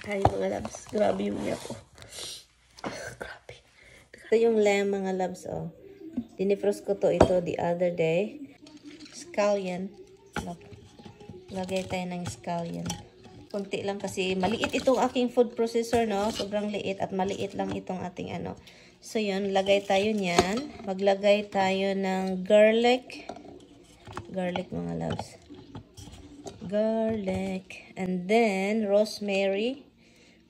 Ay, mga loves. Grabe yung niya ko. Grabe. Ito yung lamb, mga loves, oh. Dinifrost ko to ito the other day. Scallion. Lagay tayo ng scallion. Kunti lang kasi maliit itong aking food processor, no? Sobrang liit at maliit lang itong ating ano. So, yun. Lagay tayo niyan. Maglagay tayo ng garlic. Garlic, mga loves. Garlic. And then, rosemary.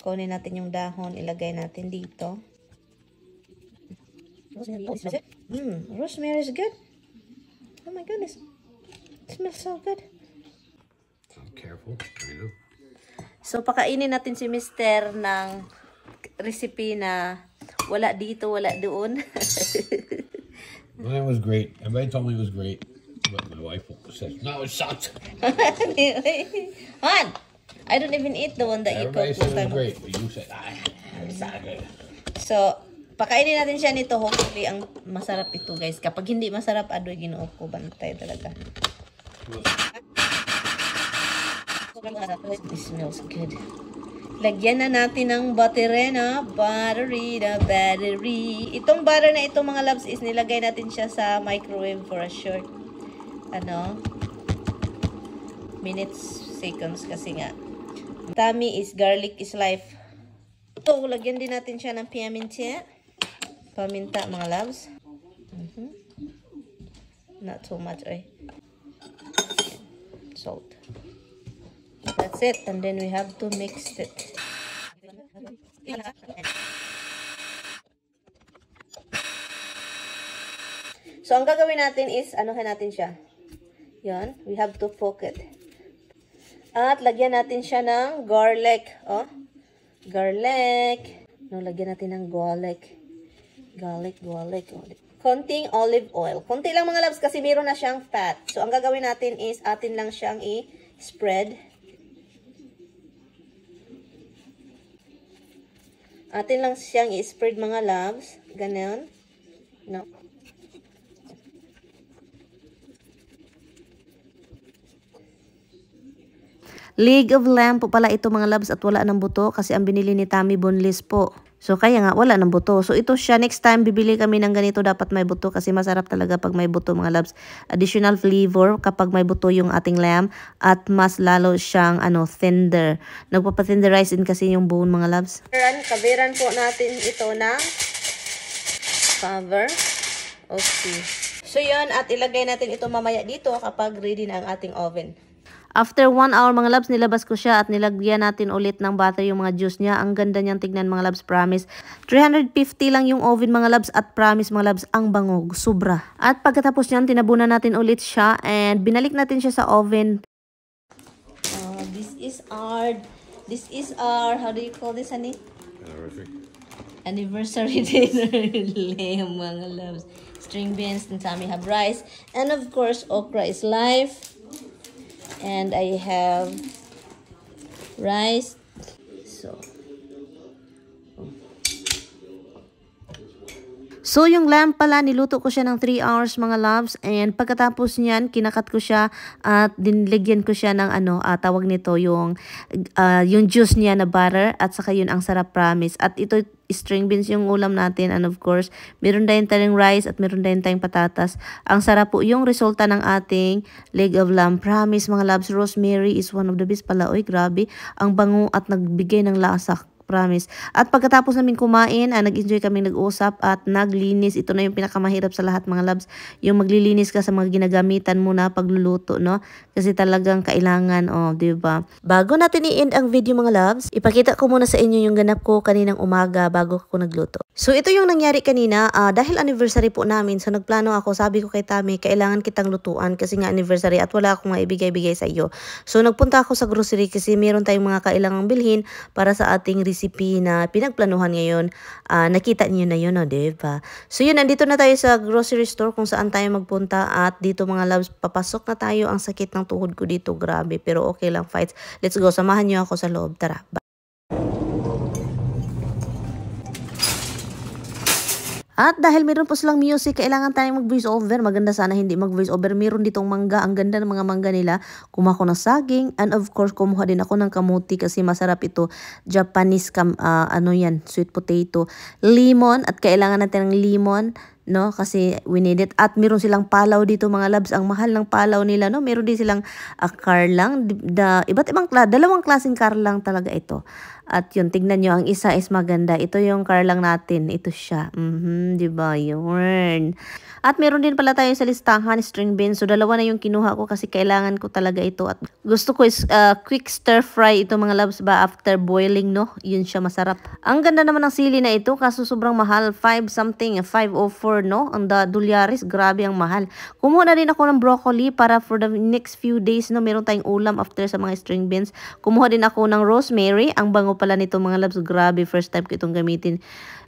Kunin natin yung dahon. Ilagay natin dito. Rosemary is good. Oh my goodness. It smells so good. Careful. I know. So, pakainin natin si Mister ng recipe na wala dito, wala doon. Well, it was great. Everybody told me it was great. But my wife says, no, it sucked. Han! I don't even eat the one that you Everybody cooked. said it was great, but you said, it's not good. So, pakainin natin siya nito. Hopefully, ang masarap ito, guys. Kapag hindi masarap, adoy ginoo ko. Bantay talaga. It smells good. Lagyan na natin ng battery na. Battery. Itong butter na ito, mga loves, is nilagay natin siya sa microwave for a short, minutes, seconds kasi nga. Tummy is garlic is life. Ito, lagyan din natin siya ng paminta. Paminta, mga loves. Not so much, eh. Salt. That's it. And then we have to mix it. So, ang gagawin natin is, anuhin natin siya. Yan. We have to poke it. At lagyan natin siya ng garlic. Oh. Garlic. No, lagyan natin ng garlic. Garlic. Konting olive oil. Konti lang, mga loves, kasi meron na siyang fat. So, ang gagawin natin is, atin lang siyang i-spread. Atin lang siyang i-spread, mga loves. Ganun. No. Leg of lamb po pala ito, mga loves, at wala ng buto kasi ang binili ni Tammy boneless po. So, kaya nga, wala ng buto. So, ito siya. Next time, bibili kami ng ganito. Dapat may buto kasi masarap talaga pag may buto, mga loves. Additional flavor kapag may buto yung ating lamb at mas lalo siyang, tender. Nagpapatenderize din kasi yung bone, mga loves. Kabiran po natin ito ng cover. Okay. So, yun. At ilagay natin ito mamaya dito kapag ready na ang ating oven. After 1 hour, mga loves, nilabas ko siya at nilagyan natin ulit ng butter yung mga juice niya. Ang ganda niyang tignan, mga loves, promise. 350 lang yung oven, mga loves, at promise, mga loves, ang bango, sobra. At pagkatapos niyan, tinabunan natin ulit siya and binalik natin siya sa oven. This is our, how do you call this, honey? Anniversary dinner lamb, mga loves. String beans, and Tammy have rice. And of course, okra is life. And I have rice. So, yung lamb pala, niluto ko siya ng 3 hours, mga loves. And pagkatapos niyan, kinakat ko siya at dinligyan ko siya ng tawag nito, yung juice niya na butter. At saka yun, ang sarap, promise. At ito, string beans yung ulam natin. And of course, meron din tayong rice at meron din tayong patatas. Ang sarap po yung resulta ng ating leg of lamb. Promise, mga loves, rosemary is one of the best pala. Oy, grabe. Ang bango at nagbigay ng lasa. Promise. At pagkatapos namin kumain, nag-enjoy kami, nag-usap at naglinis. Ito na yung pinakamahirap sa lahat, mga loves. Yung maglilinis ka sa mga ginagamitan mo na pagluluto, no? Kasi talagang kailangan, diba? Bago natin i-end ang video, mga loves, ipakita ko muna sa inyo yung ganap ko kaninang umaga bago ako nagluto. So, ito yung nangyari kanina. Dahil anniversary po namin, so nagplano ako, sabi ko kay Tammy, kailangan kitang lutuan kasi nga anniversary at wala akong maibigay-bigay sa iyo. So, nagpunta ako sa grocery kasi meron tayong mga kailangang bilhin para sa ating recipe na pinagplanuhan ngayon. Nakita niyo na yun, diba? So yun, nandito na tayo sa grocery store kung saan tayo magpunta at dito, mga loves, papasok na tayo. Ang sakit ng tuhod ko dito, grabe, pero okay lang, fights. Let's go, samahan niyo ako sa loob. Tara, bye. At dahil meron po silang music, kailangan tayong mag-voice over. Maganda sana hindi mag-voice over. Meron ditong mangga. Ang ganda ng mga mangga nila. Kumuha ko ng saging. And of course, kumuha din ako ng kamuti kasi masarap ito. Japanese, ano yan, sweet potato. Lemon. At kailangan natin ng lemon. No, kasi we need it. At meron silang palaw dito mga labs. Ang mahal ng palaw nila, no. Meron din silang karlang. Iba't ibang dalawang klaseng karlang talaga ito. At yun, tignan nyo, ang isa is maganda. Ito yung karlang natin. Ito siya. Diba? Yun. At meron din pala tayo sa listahan, string beans. So, dalawa na yung kinuha ko kasi kailangan ko talaga ito. At gusto ko is quick stir fry ito mga labs ba after boiling, no? Yun siya, masarap. Ang ganda naman ng sili na ito kaso sobrang mahal. 5 something, 504, no? Ang dolyaris, grabe ang mahal. Kumuha na din ako ng broccoli para for the next few days, no? Meron tayong ulam after sa mga string beans. Kumuha din ako ng rosemary. Ang bango pala nito mga labs, grabe. First time ko itong gamitin.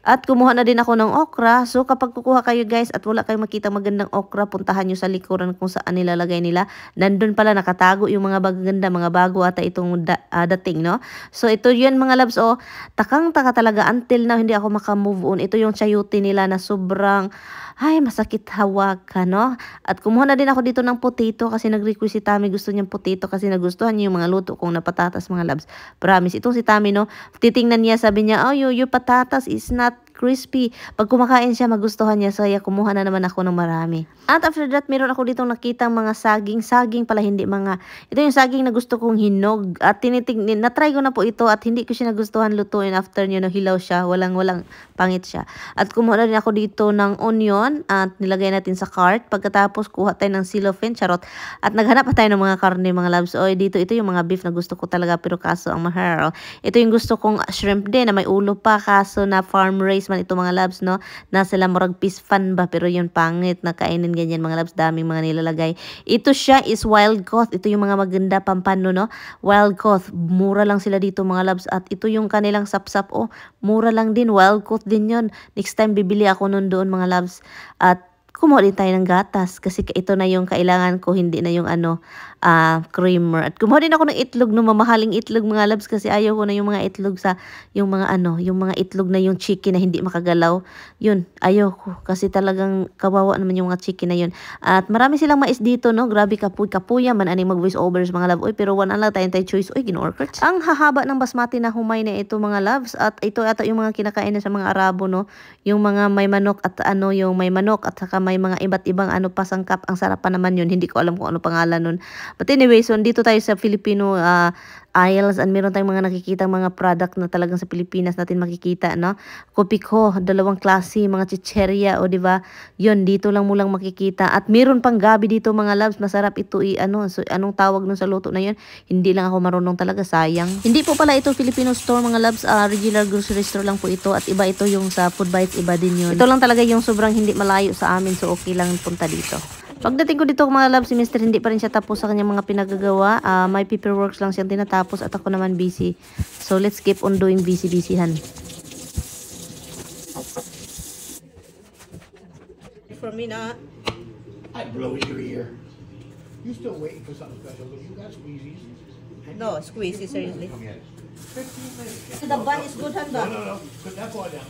At kumuha na din ako ng okra. So kapag kukuha kayo guys at wala kayong makita magandang okra, puntahan nyo sa likuran kung saan nilalagay nila. Nandun pala nakatago yung mga magaganda, mga bago ata itong dating, no? So ito yun mga labs, oh. Takang-taka talaga until now hindi ako makamove on. Ito yung chayote nila na sobrang, ay masakit hawakan, no? At kumuha na din ako dito ng potato kasi nag-request si Tami, gusto niyang potato kasi nagustuhan niya yung mga luto kong na patatas mga labs. Promise, itong si Tami, no? Titingnan niya, sabi niya, oh, your patatas is not crispy. Pag kumakain siya, magustuhan niya. So, kumuha na naman ako ng marami. At after that, meron ako ditong nakitang mga saging. Saging pala, hindi mga... Ito yung saging na gusto kong hinog. At na-try ko na po ito at hindi ko siya nagustuhan lutuin after nyo, no, hilaw siya. Walang pangit siya. At kumuha na rin ako dito ng onion at nilagay natin sa cart. Pagkatapos, kuha tayo ng cellophane, charot. At naghanap pa tayo ng mga karne, mga loves. Dito, ito yung mga beef na gusto ko talaga pero kaso ang mahal. Ito yung gusto kong shrimp din na may ulo pa kaso na farm raised man ito mga labs, no? Nasa lamurag fish fan ba pero yun pangit na kainin ganyan mga labs, daming mga nilalagay. Ito siya is wild caught. Ito yung mga maganda pampano, no? Wild caught. Mura lang sila dito mga labs at ito yung kanilang sapsap, oh. Mura lang din, wild caught din yun. Next time bibili ako nun doon mga labs. At kumuha din tayo ng gatas kasi ito na yung kailangan ko, hindi na yung creamer. At kumuha din ako ng itlog, no, mamahaling itlog mga labs kasi ayaw ko na yung mga itlog sa yung mga yung mga itlog na yung chicken na hindi makagalaw. Yun, ayaw ko kasi talagang kawawa naman yung mga chicken na yun. At marami silang mais dito, no, grabe kapuya man ani mag voice overs mga love. Pero wala lang tayong choice. Gino-order. Ang hahaba ng basmati na humay na ito mga loves at ito ata yung mga kinakain na sa mga Arabo, no, yung mga may manok at yung may manok at saka may mga iba't ibang pasangkap. Ang sarap pa naman yun. Hindi ko alam kung ano pangalan nun. But anyway, so dito tayo sa Filipino aisles and meron tayong mga nakikita mga product na talagang sa Pilipinas natin makikita, no? Kopiko, dalawang klase, mga chicheria, o diba? Yun, dito lang mo lang makikita. At meron pang gabi dito mga loves, masarap ito so anong tawag nun sa luto na yun? Hindi lang ako marunong talaga, sayang. Hindi po pala ito Filipino store mga loves, regular grocery store lang po ito at iba ito yung sa Food Bites, iba din yun. Ito lang talaga yung sobrang hindi malayo sa amin, so okay lang punta dito. Pagdating ko dito mga loves, si Mr. hindi pa rin siya tapos sa kanyang mga pinagagawa. May paperworks lang siyang tinatapos at ako naman busy. So let's keep on doing busy-busyhan. For me not. I blow your ear. You still waiting for something special, but you got squeezies. No, squeezy, seriously. Come here. 15 minutes. The bun is good, Handa. No. Put that paw down.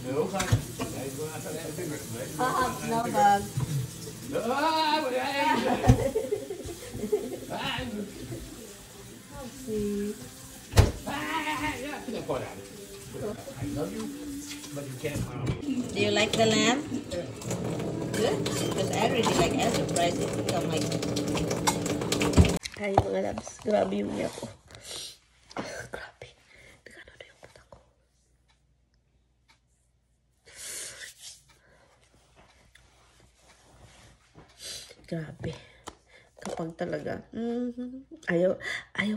No, son. He's going after that finger. No bag. I love you, but you can't. Do you like the lamb? Good? Because I really like it. I'm surprised it become like... Ay, mga labs. Grabe yung niya ko. Grabe. Tigano na yung mata ko. Grabe. Kapag talaga. Ayaw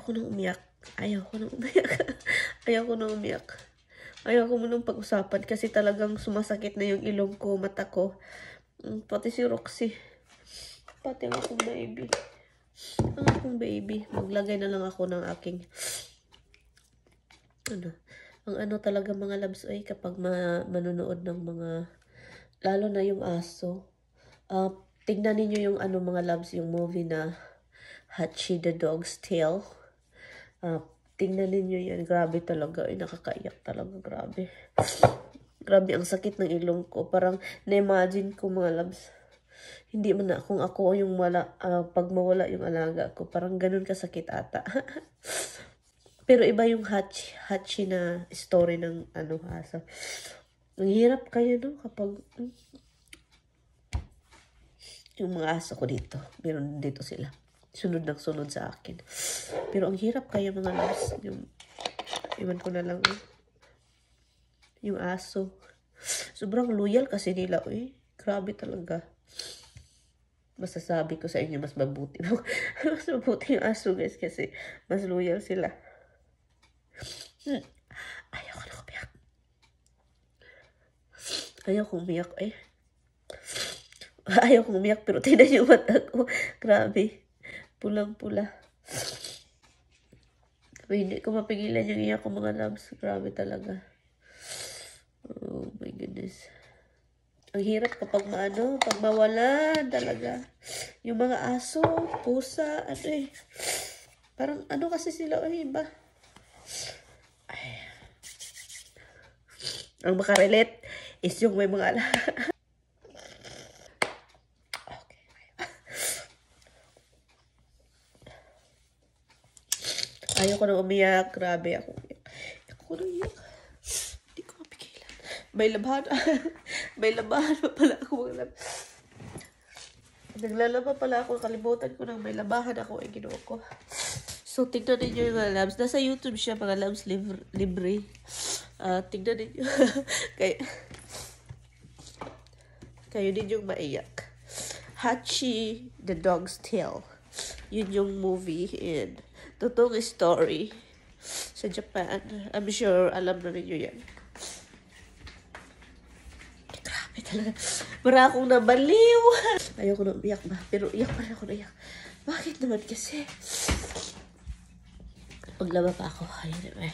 ko nang umiyak. Ayaw ko nang umiyak. Ayaw ko munang pag-usapan kasi talagang sumasakit na yung ilong ko, mata ko. Pati si Roxy. Pati ang akong baby. Maglagay na lang ako ng aking ang talaga mga labs ay kapag manonood ng mga, lalo na yung aso. Tignan ninyo yung mga labs, yung movie na Hachi the Dog's Tale. Tingnan ninyo yan. Grabe talaga. Nakakaiyak talaga. Grabe. Grabe, ang sakit ng ilong ko. Parang na-imagine ko mga loves. Hindi man na kung ako yung pag mawala yung alaga ko. Parang ganun kasakit ata. Pero iba yung hachi na story ng aso. Ang hirap kayo, no? Kapag yung mga aso ko dito. Meron dito sila. Sunod ng sunod sa akin. Pero ang hirap kayo mga loves. Iwan ko na lang. Yung aso. Sobrang loyal kasi nila. Grabe talaga. Masasabi ko sa inyo, mas mabuti. Mas mabuti yung aso, guys. Kasi mas loyal sila. Ayaw ko na umiyak. Ayaw kong umiyak Ayaw kong umiyak, pero tignan yung mata ko. Grabe. Pulang-pula. Hindi ko mapigilan yung iyak ko mga loves. Grabe talaga. Oh my goodness. Ang hirap kapag pag mawalan talaga. Yung mga aso, pusa, parang kasi sila, iba. Ang makarelate is yung may mga Okay. Ayaw ko na umiyak. Grabe ako. Ako na iyak. Hindi ko mapigilan. May labahan. May labahan pa pala ako. Naglalaba pala ako. Kalimutan ko nang may labahan ako. Ginawa ko. So, tignan ninyo yung mga labs. Nasa YouTube siya, mga labs libre. Tignan ninyo. Kayo din yung maiyak. Hachi, The Dog's Tale. Yun yung movie and totoong story sa Japan. I'm sure alam na ninyo yan. Grabe talaga. Para akong nabaliw. Ayoko na umiyak ba? Pero iyak pa rin ako na iyak. Bakit naman kasi? Paglaba pa ako. Ayun naman.